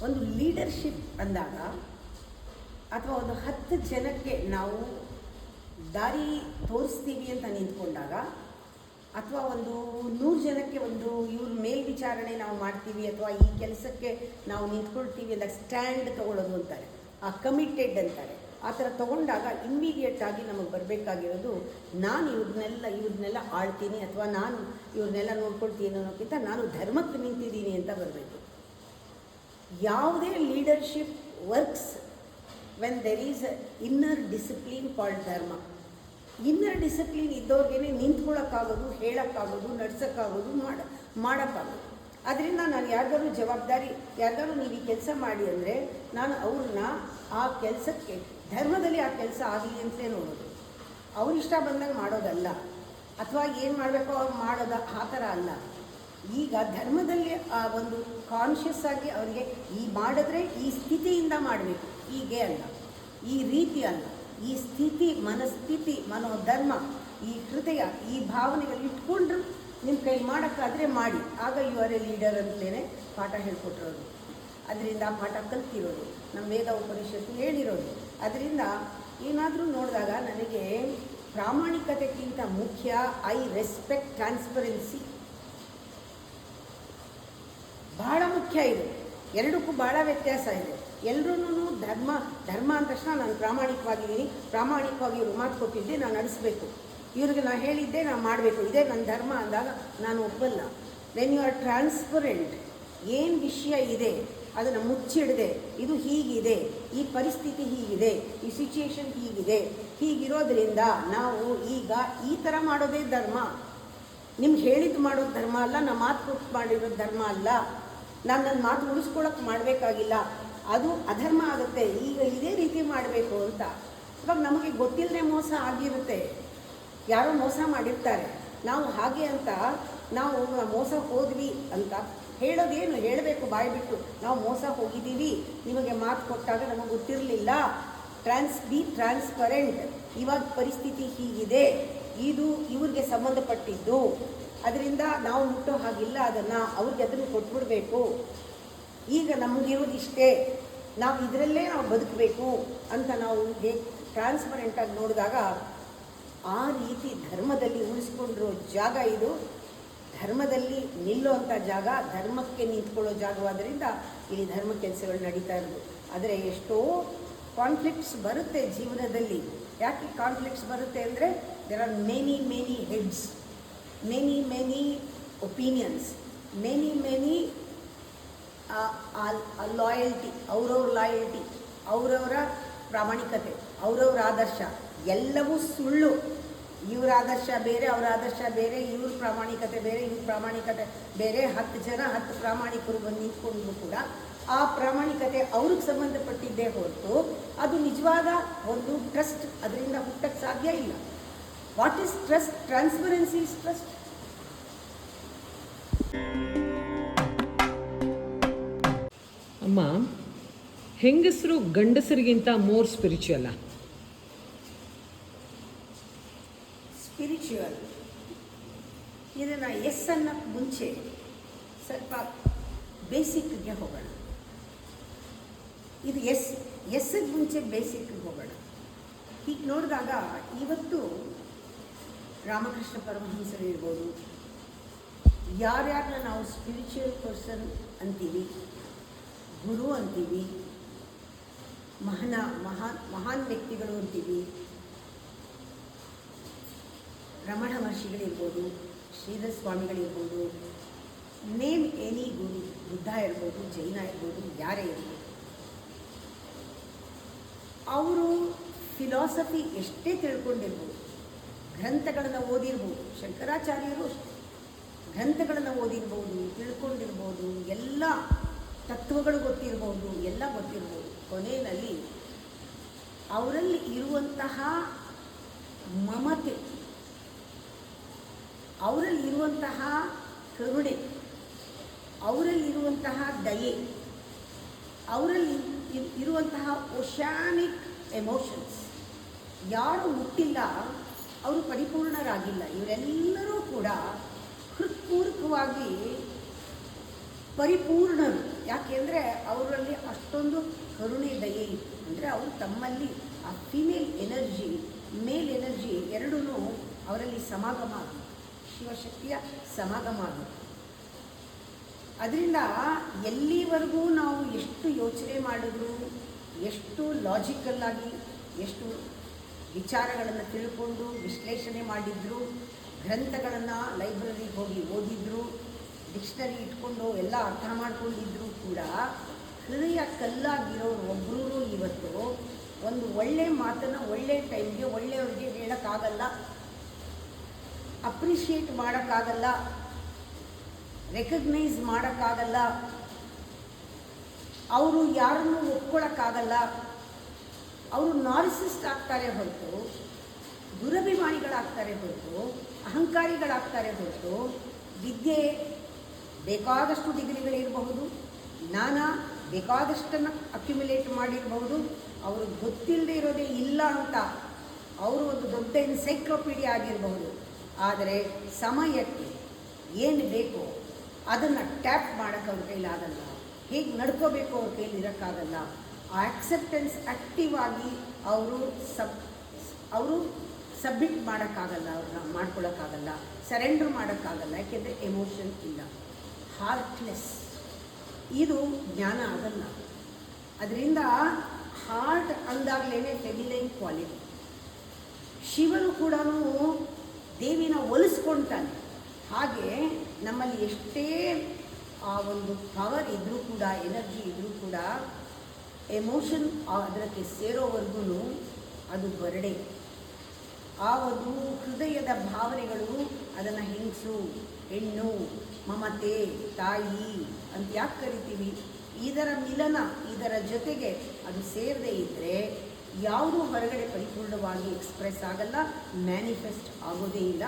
ಒಂದು ಲೀಡರ್ಶಿಪ್ ಅಂದಾಗ ಅಥವಾ ಒಂದು 10 ಜನಕ್ಕೆ ನಾವು ದಾರಿ ತೋರಿಸ್ತೀವಿ ಅಂತ ನಿಂತ್ಕೊಂಡಾಗ, ಅಥವಾ ಒಂದು 100 ಜನಕ್ಕೆ ಒಂದು ಇವ್ರ ಮೇಲ್ವಿಚಾರಣೆ ನಾವು ಮಾಡ್ತೀವಿ ಅಥವಾ ಈ ಕೆಲಸಕ್ಕೆ ನಾವು ನಿಂತ್ಕೊಳ್ತೀವಿ ಅಂತ ಸ್ಟ್ಯಾಂಡ್ ತೊಗೊಳ್ಳೋದು ಅಂತಾರೆ, ಆ ಕಮಿಟೆಡ್ ಅಂತಾರೆ. ಆ ಥರ ತೊಗೊಂಡಾಗ ಇಮ್ಮಿಡಿಯೇಟಾಗಿ ನಮಗೆ ಬರಬೇಕಾಗಿರೋದು ನಾನು ಇವ್ರನ್ನೆಲ್ಲ ಆಳ್ತೀನಿ ಅಥವಾ ನಾನು ಇವ್ರನ್ನೆಲ್ಲ ನೋಡ್ಕೊಳ್ತೀನಿ ಅನ್ನೋಕ್ಕಿಂತ ನಾನು ಧರ್ಮಕ್ಕೆ ನಿಂತಿದ್ದೀನಿ ಅಂತ ಬರಬೇಕು. ಯಾವುದೇ leadership works when there is inner discipline called dharma. Inner discipline ಇದ್ದವ್ರಿಗೇ ನಿಂತ್ಕೊಳ್ಳೋಕ್ಕಾಗೋದು, ಹೇಳೋಕ್ಕಾಗೋದು, ನಡ್ಸೋಕ್ಕಾಗೋದು, ಮಾಡೋಕ್ಕಾಗೋದು. ಅದರಿಂದ ನಾನು ಯಾರಿಗಾರು ಜವಾಬ್ದಾರಿ, ಯಾರಿಗಾರು ನೀವು ಈ ಕೆಲಸ ಮಾಡಿ ಅಂದರೆ ನಾನು ಅವ್ರನ್ನ ಆ ಕೆಲಸಕ್ಕೆ, ಧರ್ಮದಲ್ಲಿ ಆ ಕೆಲಸ ಆಗಲಿ ಅಂತಲೇ ನೋಡೋದು. ಅವ್ರು ಇಷ್ಟ ಬಂದಾಗ ಮಾಡೋದಲ್ಲ, ಅಥವಾ ಏನು ಮಾಡಬೇಕೋ ಅವ್ರು ಮಾಡೋದು ಆ ಥರ ಅಲ್ಲ. ಈಗ ಧರ್ಮದಲ್ಲಿ ಆ ಒಂದು ಕಾನ್ಷಿಯಸ್ ಆಗಿ ಅವರಿಗೆ ಈ ಮಾಡಿದ್ರೆ ಈ ಸ್ಥಿತಿಯಿಂದ ಮಾಡಬೇಕು, ಹೀಗೆ ಅಲ್ಲ, ಈ ರೀತಿ ಅಲ್ಲ, ಈ ಸ್ಥಿತಿ, ಮನಸ್ಥಿತಿ, ಮನೋಧರ್ಮ, ಈ ಹೃದಯ, ಈ ಭಾವನೆಗಳು ಇಟ್ಕೊಂಡ್ರು ನಿಮ್ಮ ಕೈ ಮಾಡೋಕ್ಕಾದರೆ ಮಾಡಿ. ಆಗ ಯು ಆರ್ ಎ ಲೀಡರ್ ಅಂತಲೇ ಪಾಠ ಹೇಳ್ಕೊಟ್ಟಿರೋದು. ಅದರಿಂದ ಪಾಠ ಕಲ್ತಿರೋದು, ನಮ್ಮ ವೇದ ಉಪನಿಷತ್ತು ಹೇಳಿರೋದು. ಅದರಿಂದ ಏನಾದರೂ ನೋಡಿದಾಗ ನನಗೆ ಪ್ರಾಮಾಣಿಕತೆಗಿಂತ ಮುಖ್ಯ ಐ ರೆಸ್ಪೆಕ್ಟ್ ಟ್ರಾನ್ಸ್ಪರೆನ್ಸಿ. ಬಹಳ ಮುಖ್ಯ ಇದು. ಎರಡಕ್ಕೂ ಭಾಳ ವ್ಯತ್ಯಾಸ ಇದೆ. ಎಲ್ಲರೂ ಧರ್ಮ ಅಂದ ತಕ್ಷಣ ನಾನು ಪ್ರಾಮಾಣಿಕವಾಗಿದ್ದೀನಿ, ಪ್ರಾಮಾಣಿಕವಾಗಿ ಇವ್ರು ಮಾತು ಕೊಟ್ಟಿದ್ದೆ ನಾನು ನಡೆಸಬೇಕು, ಇವ್ರಿಗೆ ನಾನು ಹೇಳಿದ್ದೆ ನಾನು ಮಾಡಬೇಕು, ಇದೇ ನನ್ನ ಧರ್ಮ ಅಂದಾಗ ನಾನು ಒಪ್ಪಲ್ಲ. ವೆನ್ ಯು ಆರ್ ಟ್ರಾನ್ಸ್ಪರೆಂಟ್, ಏನು ವಿಷಯ ಇದೆ ಅದನ್ನು ಮುಚ್ಚಿಡದೆ, ಇದು ಹೀಗಿದೆ, ಈ ಪರಿಸ್ಥಿತಿ ಹೀಗಿದೆ, ಈ ಸಿಚುಯೇಷನ್ ಹೀಗಿದೆ, ಹೀಗಿರೋದ್ರಿಂದ ನಾವು ಈಗ ಈ ಥರ ಮಾಡೋದೇ ಧರ್ಮ. ನಿಮ್ಗೆ ಹೇಳಿದ್ದು ಮಾಡೋದು ಧರ್ಮ ಅಲ್ಲ, ನಾನು ಮಾತು ಕೊಟ್ಟು ಮಾಡಿರೋದು ಧರ್ಮ ಅಲ್ಲ, ನಾನು ನನ್ನ ಮಾತು ಉಳಿಸ್ಕೊಳ್ಳೋಕೆ ಮಾಡಬೇಕಾಗಿಲ್ಲ, ಅದು ಅಧರ್ಮ ಆಗುತ್ತೆ, ಈಗ ಇದೇ ರೀತಿ ಮಾಡಬೇಕು ಅಂತ. ಇವಾಗ ನಮಗೆ ಗೊತ್ತಿಲ್ಲದೆ ಮೋಸ ಆಗಿರುತ್ತೆ, ಯಾರೋ ಮೋಸ ಮಾಡಿರ್ತಾರೆ, ನಾವು ಹಾಗೆ ಅಂತ ನಾವು ಮೋಸ ಹೋದ್ವಿ ಅಂತ ಹೇಳೋದೇನು, ಹೇಳಬೇಕು ಬಾಯಿ ಬಿಟ್ಟು ನಾವು ಮೋಸ ಹೋಗಿದ್ದೀವಿ, ನಿಮಗೆ ಮಾತು ಕೊಟ್ಟಾಗ ನಮಗೆ ಗೊತ್ತಿರಲಿಲ್ಲ, ಬಿ ಟ್ರಾನ್ಸ್ಪರೆಂಟ್, ಇವಾಗ ಪರಿಸ್ಥಿತಿ ಹೀಗಿದೆ, ಇದು ಇವ್ರಿಗೆ ಸಂಬಂಧಪಟ್ಟಿದ್ದು, ಅದರಿಂದ ನಾವು ಮುಟ್ಟೋ ಹಾಗಿಲ್ಲ, ಅವ್ರಿಗೆ ಅದನ್ನು ಕೊಟ್ಬಿಡಬೇಕು, ಈಗ ನಮಗಿರೋದಿಷ್ಟೇ, ನಾವು ಇದರಲ್ಲೇ ನಾವು ಬದುಕಬೇಕು ಅಂತ ನಾವು ಟ್ರಾನ್ಸ್ಪರೆಂಟಾಗಿ ನೋಡಿದಾಗ ಆ ರೀತಿ ಧರ್ಮದಲ್ಲಿ ಉಳಿಸ್ಕೊಂಡಿರೋ ಜಾಗ ಇದು. ಧರ್ಮದಲ್ಲಿ ನಿಲ್ಲುವಂಥ ಜಾಗ, ಧರ್ಮಕ್ಕೆ ನಿಂತ್ಕೊಳ್ಳೋ ಜಾಗವಾದ್ದರಿಂದ ಇಲ್ಲಿ ಧರ್ಮ ಕೆಲಸಗಳು ನಡೀತಾ ಇರೋದು. ಆದರೆ ಎಷ್ಟೋ ಕಾನ್ಫ್ಲಿಕ್ಟ್ಸ್ ಬರುತ್ತೆ ಜೀವನದಲ್ಲಿ. ಯಾಕೆ ಕಾನ್ಫ್ಲಿಕ್ಟ್ಸ್ ಬರುತ್ತೆ ಅಂದರೆ there are many heads, many opinions, many loyalty, loyalty, ಅವರವರ ಪ್ರಾಮಾಣಿಕತೆ, ಅವರವರ ಆದರ್ಶ ಎಲ್ಲವೂ ಸುಳ್ಳು. ಇವ್ರ ಆದರ್ಶ ಬೇರೆ, ಅವರ ಆದರ್ಶ ಬೇರೆ, ಇವ್ರ ಪ್ರಾಮಾಣಿಕತೆ ಬೇರೆ, ಇವ್ರ ಪ್ರಾಮಾಣಿಕತೆ ಬೇರೆ. 10 ಜನ 10 ಪ್ರಾಮಾಣಿಕರು ಬಂದು ನಿಂತ್ಕೊಂಡ್ರು ಕೂಡ ಆ ಪ್ರಾಮಾಣಿಕತೆ ಅವ್ರಿಗೆ ಸಂಬಂಧಪಟ್ಟಿದ್ದೇ ಹೊರತು ಅದು ನಿಜವಾದ ಒಂದು ಟ್ರಸ್ಟ್ ಅದರಿಂದ ಹುಟ್ಟಕ್ಕೆ ಸಾಧ್ಯ ಇಲ್ಲ. What is trust? Transparency is trust. ಅಮ್ಮ, ಹೆಂಗಸರು ಗಂಡಸರಿಗಿಂತ ಮೋರ್ ಸ್ಪಿರಿಚುವಲ್ಲ? ಸ್ಪಿರಿಚುವಲ್ ಇದನ್ನು ಎಸ್ ಅನ್ನೋಕ್ಕೆ ಮುಂಚೆ ಸ್ವಲ್ಪ ಬೇಸಿಕ್ಗೆ ಹೋಗೋಣ. ಇದು ಎಸ್ಗೆ ಮುಂಚೆ ಬೇಸಿಕ್ಗೆ ಹೋಗೋಣ. ಹೀಗೆ ನೋಡಿದಾಗ ಇವತ್ತು ರಾಮಕೃಷ್ಣ ಪರಮಹಂಸರು ಇರ್ಬೋದು, ಯಾರ್ಯಾರನ್ನ ನಾವು ಸ್ಪಿರಿಚುವಲ್ ಪರ್ಸನ್ ಅಂತೀವಿ, ಗುರು ಅಂತೀವಿ, ಮಹಾನ್ ವ್ಯಕ್ತಿಗಳು ಅಂತೀವಿ, ರಮಣ ಮಹರ್ಷಿಗಳಿರ್ಬೋದು, ಶ್ರೀಧರ ಸ್ವಾಮಿಗಳಿರ್ಬೋದು, ನೇಮ್ ಎನಿ ಗುರು, ಬುದ್ಧ ಇರ್ಬೋದು, ಜೈನ ಇರ್ಬೋದು, ಯಾರೇ ಇರ್ಬೋದು, ಅವರು ಫಿಲಾಸಫಿ ಎಷ್ಟೇ ತಿಳ್ಕೊಂಡಿರ್ಬೋದು, ಗ್ರಂಥಗಳನ್ನು ಓದಿರ್ಬೋದು, ಶಂಕರಾಚಾರ್ಯರು ಅಷ್ಟೇ ಗ್ರಂಥಗಳನ್ನು ಓದಿರ್ಬೋದು, ತಿಳ್ಕೊಂಡಿರ್ಬೋದು, ಎಲ್ಲ ತತ್ವಗಳು ಗೊತ್ತಿರ್ಬೋದು, ಎಲ್ಲ ಗೊತ್ತಿರ್ಬೋದು. ಕೊನೆಯಲ್ಲಿ ಅವರಲ್ಲಿ ಇರುವಂತಹ ಮಮತೆ, ಅವರಲ್ಲಿರುವಂತಹ ಕರುಣೆ, ಅವರಲ್ಲಿರುವಂತಹ ದಯೆ, ಅವರಲ್ಲಿ ಇರುವಂತಹ ಓಶಾನಿಕ್ ಎಮೋಷನ್ಸ್ ಯಾರು ಮುಟ್ಟಿಲ್ಲ ಅವರು ಪರಿಪೂರ್ಣರಾಗಿಲ್ಲ. ಇವರೆಲ್ಲರೂ ಕೂಡ ಹೃತ್ಪೂರ್ವಕವಾಗಿ ಪರಿಪೂರ್ಣರು. ಯಾಕೆಂದರೆ ಅವರಲ್ಲಿ ಅಷ್ಟೊಂದು ಕರುಣೆ ದಯೆ ಇತ್ತು. ಅಂದರೆ ಅವರು ತಮ್ಮಲ್ಲಿ ಆ ಫಿಮೇಲ್ ಎನರ್ಜಿ, ಮೇಲ್ ಎನರ್ಜಿ ಎರಡೂ ಅವರಲ್ಲಿ ಸಮಾಗಮ ಆಗುತ್ತೆ, ಶಿವಶಕ್ತಿಯ ಸಮಾಗಮ ಆಗುತ್ತೆ. ಅದರಿಂದ ಎಲ್ಲಿವರೆಗೂ ನಾವು ಎಷ್ಟು ಯೋಚನೆ ಮಾಡಿದ್ರು, ಎಷ್ಟು ಲಾಜಿಕಲ್ಲಾಗಿ ಎಷ್ಟು ವಿಚಾರಗಳನ್ನು ತಿಳ್ಕೊಂಡು ವಿಶ್ಲೇಷಣೆ ಮಾಡಿದ್ರು, ಗ್ರಂಥಗಳನ್ನು ಲೈಬ್ರರಿಗೆ ಹೋಗಿ ಓದಿದ್ರು, ಡಿಕ್ಷನರಿ ಇಟ್ಕೊಂಡು ಎಲ್ಲ ಅರ್ಥ ಮಾಡ್ಕೊಂಡಿದ್ರು ಕೂಡ ಹೃದಯ ಕಲ್ಲಾಗಿರೋರು ಒಬ್ಬರೂ ಇವತ್ತು ಒಂದು ಒಳ್ಳೆ ಮಾತನ್ನು ಒಳ್ಳೆ ಟೈಮ್ಗೆ ಒಳ್ಳೆಯವ್ರಿಗೆ ಹೇಳೋಕ್ಕಾಗಲ್ಲ, ಅಪ್ರಿಷಿಯೇಟ್ ಮಾಡೋಕ್ಕಾಗಲ್ಲ, ರೆಕಗ್ನೈಸ್ ಮಾಡೋಕ್ಕಾಗಲ್ಲ, ಅವರು ಯಾರನ್ನೂ ಒಪ್ಕೊಳ್ಳೋಕ್ಕಾಗಲ್ಲ. ಅವರು ನಾರ್ಸಿಸ್ಟ್ ಆಗ್ತಾರೆ ಹೊರತು, ದುರಭಿಮಾನಿಗಳಾಗ್ತಾರೆ ಹೊರತು, ಅಹಂಕಾರಿಗಳಾಗ್ತಾರೆ ಹೊರತು, ವಿದ್ಯೆ ಬೇಕಾದಷ್ಟು ಡಿಗ್ರಿಗಳಿರಬಹುದು, ಜ್ಞಾನ ಬೇಕಾದಷ್ಟನ್ನು ಅಕ್ಯುಮುಲೇಟ್ ಮಾಡಿರಬಹುದು, ಅವ್ರಿಗೆ ಗೊತ್ತಿಲ್ಲದೆ ಇರೋದೇ ಇಲ್ಲ ಅಂತ ಅವರು ಒಂದು ದೊಡ್ಡ ಎನ್ಸೈಕ್ಲೋಪೀಡಿಯಾ ಆಗಿರಬಹುದು. ಆದರೆ ಸಮಯಕ್ಕೆ ಏನು ಬೇಕೋ ಅದನ್ನು ಟ್ಯಾಪ್ ಮಾಡೋಕ್ಕೆ ಅವ್ರ ಕೈಲಾಗಲ್ಲ, ಹೇಗೆ ನಡ್ಕೋಬೇಕು ಅವ್ರ ಕೈಲಿ ಇರೋಕ್ಕಾಗಲ್ಲ. ಆ ಆಕ್ಸೆಪ್ಟೆನ್ಸ್ ಆ್ಯಕ್ಟಿವ್ ಆಗಿ ಅವರು ಸಬ್ಮಿಟ್ ಮಾಡೋಕ್ಕಾಗಲ್ಲ, ಅವ್ರನ್ನ ಮಾಡ್ಕೊಳ್ಳೋಕ್ಕಾಗಲ್ಲ, ಸರೆಂಡ್ರ್ ಮಾಡೋಕ್ಕಾಗಲ್ಲ. ಯಾಕೆಂದರೆ ಎಮೋಷನ್ ಇಲ್ಲ, ಹಾರ್ಟ್ಲೆಸ್. ಇದು ಜ್ಞಾನ ಆಗಲ್ಲ. ಅದರಿಂದ ಹಾರ್ಟ್ ಅಂದಾಗಲೇ ಫೆಮಿಲೈನ್ ಕ್ವಾಲಿಟಿ. ಶಿವನು ಕೂಡ ದೇವಿನ ಒಲಿಸ್ಕೊಳ್ತಾನೆ. ಹಾಗೆ ನಮ್ಮಲ್ಲಿ ಎಷ್ಟೇ ಆ ಒಂದು ಪವರ್ ಇದ್ದರೂ ಕೂಡ, ಎನರ್ಜಿ ಇದ್ದರೂ ಕೂಡ, ಎಮೋಷನ್ ಅದಕ್ಕೆ ಸೇರೋವರೆಗೂ ಅದು ಬರಡೆ. ಆ ಒಂದು ಹೃದಯದ ಭಾವನೆಗಳು ಅದನ್ನು ಹೆಂಗಸು, ಹೆಣ್ಣು, ಮಮತೆ, ತಾಯಿ ಅಂತ ಯಾಕೆ ಕರಿತೀವಿ? ಇದರ ಮಿಲನ, ಇದರ ಜೊತೆಗೆ ಅದು ಸೇರದೇ ಇದ್ದರೆ ಯಾವುದೂ ಹೊರಗಡೆ ಪರಿಪೂರ್ಣವಾಗಿ ಎಕ್ಸ್ಪ್ರೆಸ್ ಆಗಲ್ಲ, ಮ್ಯಾನಿಫೆಸ್ಟ್ ಆಗೋದೇ ಇಲ್ಲ.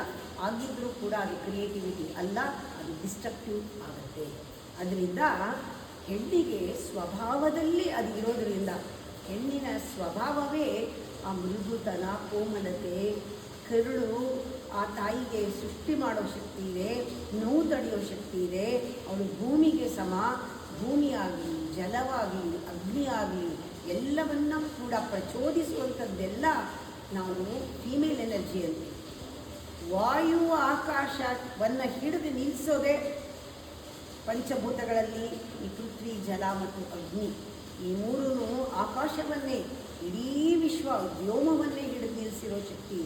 ಆಗಿದ್ದರೂ ಕೂಡ ಅದು ಕ್ರಿಯೇಟಿವಿಟಿ ಅಲ್ಲ, ಅದು ಡಿಸ್ಟ್ರಕ್ಟಿವ್ ಆಗುತ್ತೆ. ಅದರಿಂದ ಹೆಣ್ಣಿಗೆ ಸ್ವಭಾವದಲ್ಲಿ ಅದು ಇರೋದರಿಂದ, ಹೆಣ್ಣಿನ ಸ್ವಭಾವವೇ ಆ ಮೃದುತನ, ಕೋಮಲತೆ, ಕರುಳು. ಆ ತಾಯಿಗೆ ಸೃಷ್ಟಿ ಮಾಡೋ ಶಕ್ತಿ ಇದೆ, ನೋವು ತಡೆಯೋ ಶಕ್ತಿ ಇದೆ. ಅವಳು ಭೂಮಿಗೆ ಸಮ. ಭೂಮಿಯಾಗಲಿ, ಜಲವಾಗಲಿ, ಅಗ್ನಿಯಾಗಲಿ ಎಲ್ಲವನ್ನ ಕೂಡ ಪ್ರಚೋದಿಸುವಂಥದ್ದೆಲ್ಲ ನಾವು ಫೀಮೇಲ್ ಎನರ್ಜಿ ಅಂತೀವಿ. ವಾಯು ಆಕಾಶವನ್ನು ಹಿಡಿದು ನಿಲ್ಲಿಸೋದೇ ಪಂಚಭೂತಗಳಲ್ಲಿ ಈ ಪೃಥ್ವಿ, ಜಲ ಮತ್ತು ಅಗ್ನಿ. ಈ ಮೂರೂ ಆಕಾಶವನ್ನೇ, ಇಡೀ ವಿಶ್ವ ವ್ಯೋಮವನ್ನೇ ಹಿಡಿದು ನಿಲ್ಲಿಸಿರೋ ಶಕ್ತಿ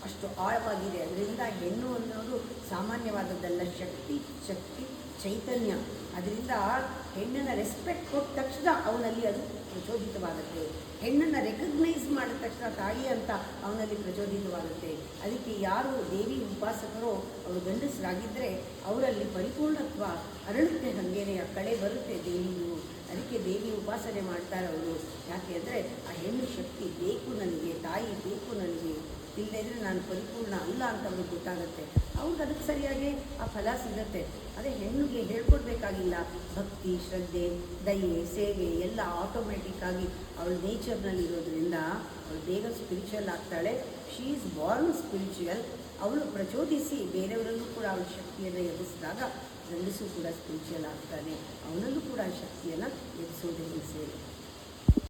ಅಷ್ಟು ಆಳವಾಗಿದೆ. ಅದರಿಂದ ಹೆಣ್ಣು ಅನ್ನೋದು ಸಾಮಾನ್ಯವಾದದ್ದಲ್ಲ, ಶಕ್ತಿ, ಚೈತನ್ಯ. ಅದರಿಂದ ಹೆಣ್ಣನ್ನು ರೆಸ್ಪೆಕ್ಟ್ ಕೊಟ್ಟ ತಕ್ಷಣ ಅವನಲ್ಲಿ ಅದು ಪ್ರಚೋದಿತವಾಗುತ್ತೆ. ಹೆಣ್ಣನ್ನು ರೆಕಗ್ನೈಸ್ ಮಾಡಿದ ತಕ್ಷಣ ತಾಯಿ ಅಂತ ಅವನಲ್ಲಿ ಪ್ರಚೋದಿತವಾಗುತ್ತೆ. ಅದಕ್ಕೆ ಯಾರು ದೇವಿ ಉಪಾಸಕರೋ ಅವರು ಗಂಡಸರಾಗಿದ್ದರೆ ಅವರಲ್ಲಿ ಪರಿಪೂರ್ಣತ್ವ ಅರಳುತ್ತೆ, ಹಾಗೇನೆ ಆ ಕಳೆ ಬರುತ್ತೆ ದೇವಿಯು. ಅದಕ್ಕೆ ದೇವಿ ಉಪಾಸನೆ ಮಾಡ್ತಾರೆ ಅವರು. ಯಾಕೆ ಅಂದರೆ ಆ ಹೆಣ್ಣು ಶಕ್ತಿ ಬೇಕು ನನಗೆ, ತಾಯಿ ಬೇಕು ನನಗೆ, ಇಲ್ಲದಿದ್ದರೆ ನಾನು ಪರಿಪೂರ್ಣ ಅಲ್ಲ ಅಂತ ಅವ್ರಿಗೆ ಗೊತ್ತಾಗುತ್ತೆ. ಅವ್ರಿಗೆ ಅದಕ್ಕೆ ಸರಿಯಾಗಿ ಆ ಫಲ ಸಿಗುತ್ತೆ. ಅದೇ ಹೆಣ್ಣಿಗೆ ಹೇಳ್ಕೊಡ್ಬೇಕಾಗಿಲ್ಲ. ಭಕ್ತಿ, ಶ್ರದ್ಧೆ, ದಯೆ, ಸೇವೆ ಎಲ್ಲ ಆಟೋಮೆಟಿಕ್ಕಾಗಿ ಅವಳ ನೇಚರ್ನಲ್ಲಿ ಇರೋದ್ರಿಂದ ಅವಳು ಬೇಗ ಸ್ಪಿರಿಚುವಲ್ ಆಗ್ತಾಳೆ. She is born spiritual. ಅವಳು ಪ್ರಚೋದಿಸಿ ಬೇರೆಯವರಲ್ಲೂ ಕೂಡ ಅವಳ ಶಕ್ತಿಯನ್ನು ಎದುರಿಸಿದಾಗ ಗಂಡಸು ಕೂಡ ಸ್ಪಿರಿಚುವಲ್ ಆಗ್ತಾನೆ. ಅವನಲ್ಲೂ ಕೂಡ ಶಕ್ತಿಯನ್ನು ಎದುರಿಸೋದೇ ಸೇರಿ.